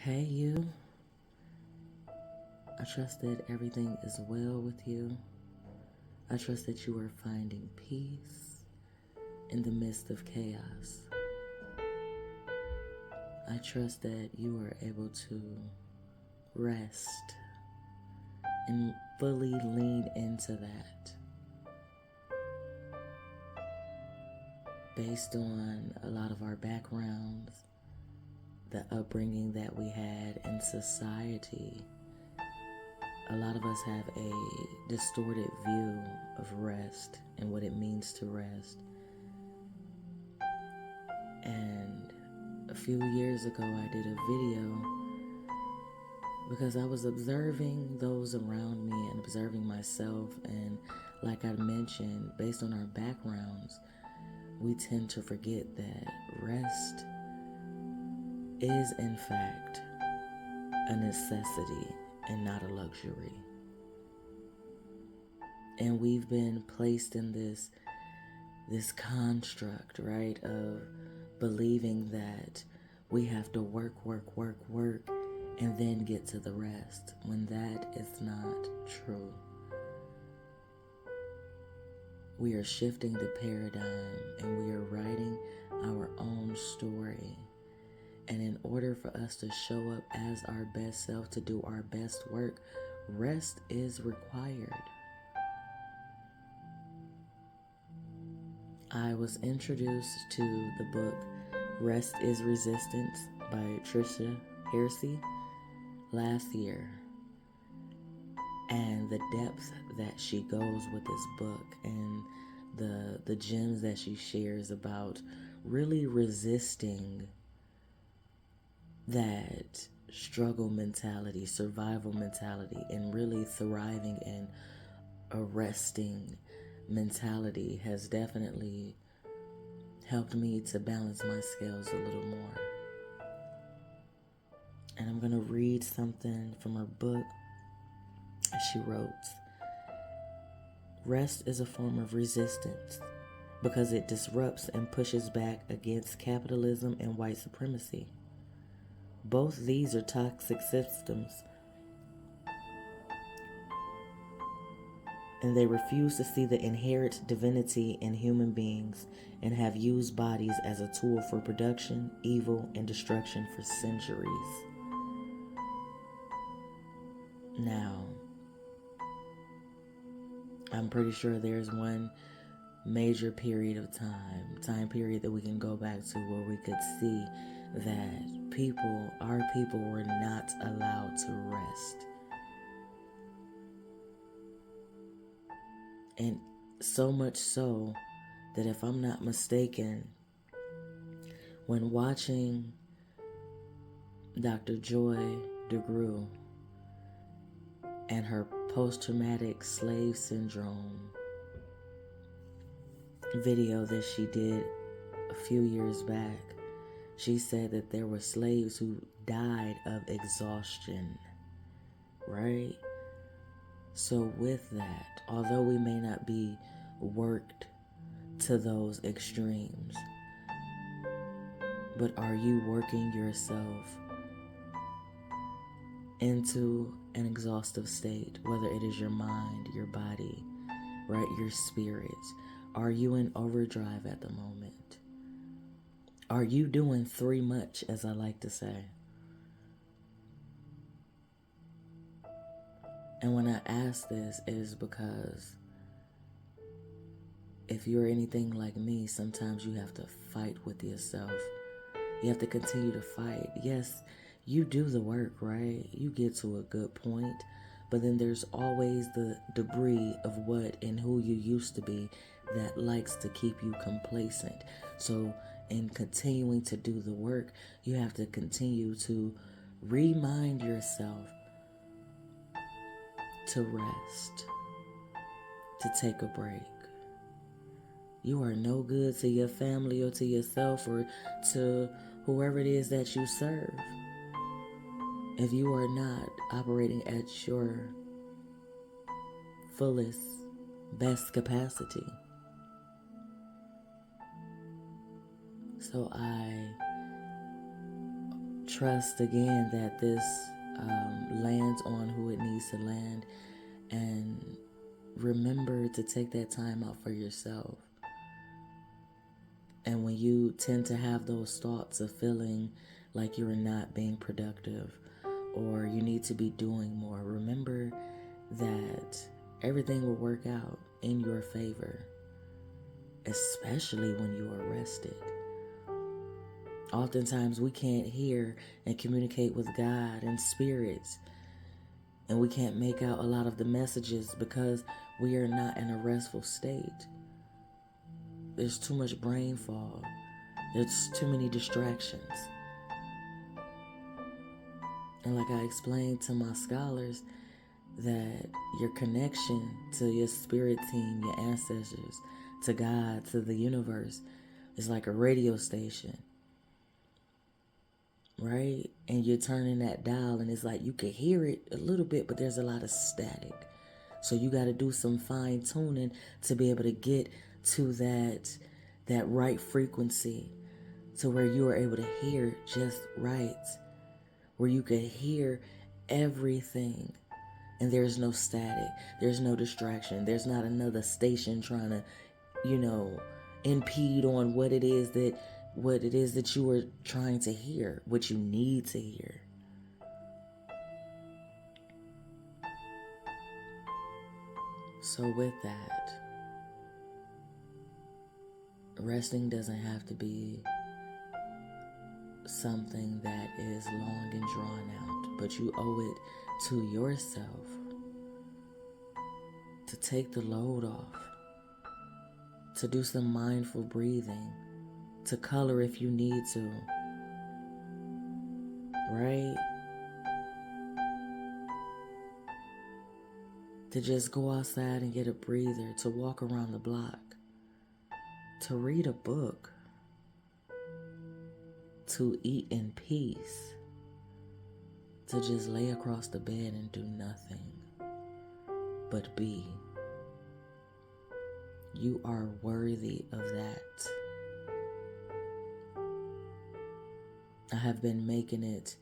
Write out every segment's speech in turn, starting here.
Hey, you. I trust that everything is well with you. I trust that you are finding peace in the midst of chaos. I trust that you are able to rest and fully lean into that based on a lot of our backgrounds, the upbringing that we had in society. A lot of us have a distorted view of rest and what it means to rest. And a few years ago, I did a video because I was observing those around me and observing myself. And like I mentioned, based on our backgrounds, we tend to forget that rest is in fact a necessity and not a luxury. And we've been placed in this construct, right, of believing that we have to work, and then get to the rest, when that is not true. We are shifting the paradigm and we are writing our own story. And in order for us to show up as our best self, to do our best work, rest is required. I was introduced to the book Rest is Resistance by Trisha Hersey last year. And the depth that she goes with this book and the gems that she shares about really resisting that struggle mentality, survival mentality, and really thriving in a resting mentality has definitely helped me to balance my scales a little more. And I'm going to read something from her book. She wrote, "Rest is a form of resistance because it disrupts and pushes back against capitalism and white supremacy. Both these are toxic systems, and they refuse to see the inherent divinity in human beings and have used bodies as a tool for production, evil, and destruction for centuries." Now, I'm pretty sure there's one major period of time period that we can go back to where we could see that our people were not allowed to rest. And so much so that, if I'm not mistaken, when watching Dr. Joy DeGruy and her post-traumatic slave syndrome video that she did a few years back, she said that there were slaves who died of exhaustion, right? So with that, although we may not be worked to those extremes, but are you working yourself into an exhaustive state, whether it is your mind, your body, right, your spirit? Are you in overdrive at the moment? Are you doing 3 much, as I like to say? And when I ask this, it is because if you're anything like me, sometimes you have to fight with yourself. You have to continue to fight. Yes, you do the work, right? You get to a good point, but then there's always the debris of what and who you used to be that likes to keep you complacent. So in continuing to do the work, you have to continue to remind yourself to rest, to take a break. You are no good to your family or to yourself or to whoever it is that you serve if you are not operating at your fullest, best capacity. So I trust again that this lands on who it needs to land, and remember to take that time out for yourself. And when you tend to have those thoughts of feeling like you're not being productive or you need to be doing more, remember that everything will work out in your favor, especially when you are rested. Oftentimes we can't hear and communicate with God and spirits, and we can't make out a lot of the messages because we are not in a restful state. There's too much brain fog. There's too many distractions. And like I explained to my scholars, that your connection to your spirit team, your ancestors, to God, to the universe, is like a radio station, right? And you're turning that dial, and it's like you can hear it a little bit, but there's a lot of static. So you got to do some fine tuning to be able to get to that right frequency, to where you are able to hear just right, where you can hear everything. And there's no static. There's no distraction. There's not another station trying to, impede on what it is that you are trying to hear, what you need to hear. So with that, resting doesn't have to be something that is long and drawn out, but you owe it to yourself to take the load off, to do some mindful breathing, to color if you need to, right? To just go outside and get a breather, to walk around the block, to read a book, to eat in peace, to just lay across the bed and do nothing but be. You are worthy of that. I have been making it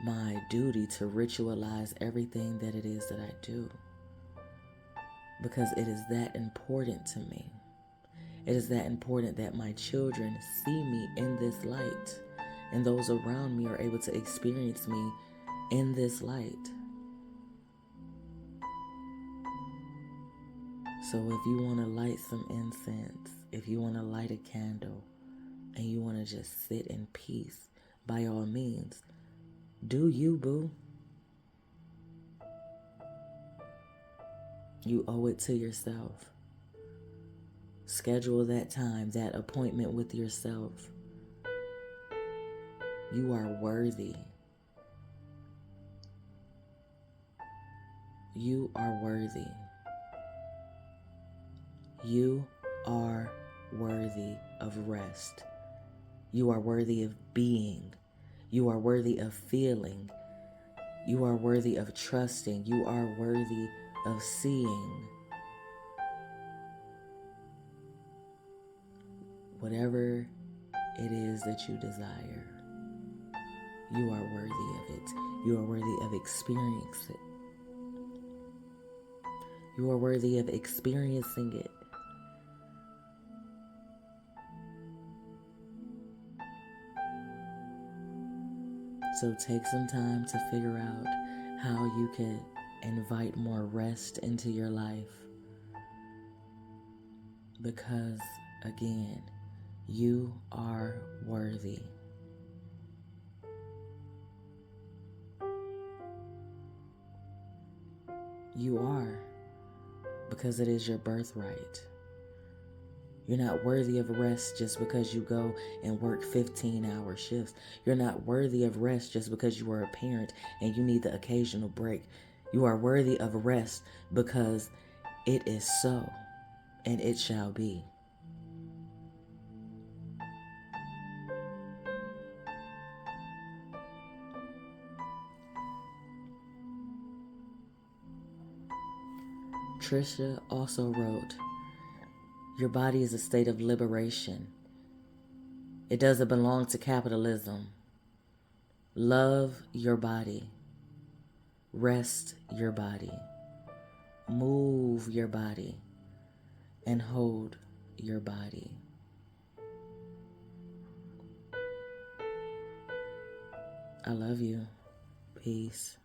my duty to ritualize everything that it is that I do, because it is that important to me. It is that important that my children see me in this light, and those around me are able to experience me in this light. So if you want to light some incense, if you want to light a candle, and you want to just sit in peace, by all means, do you, boo. You owe it to yourself. Schedule that time, that appointment with yourself. You are worthy. You are worthy. You are worthy of rest. You are worthy of being. You are worthy of feeling. You are worthy of trusting. You are worthy of seeing. Whatever it is that you desire, you are worthy of it. You are worthy of experiencing it. You are worthy of experiencing it. So take some time to figure out how you can invite more rest into your life. Because, again, you are worthy. You are, because it is your birthright. You're not worthy of rest just because you go and work 15-hour shifts. You're not worthy of rest just because you are a parent and you need the occasional break. You are worthy of rest because it is so, and it shall be. Trisha also wrote, "Your body is a state of liberation. It doesn't belong to capitalism. Love your body. Rest your body. Move your body. And hold your body. I love you. Peace.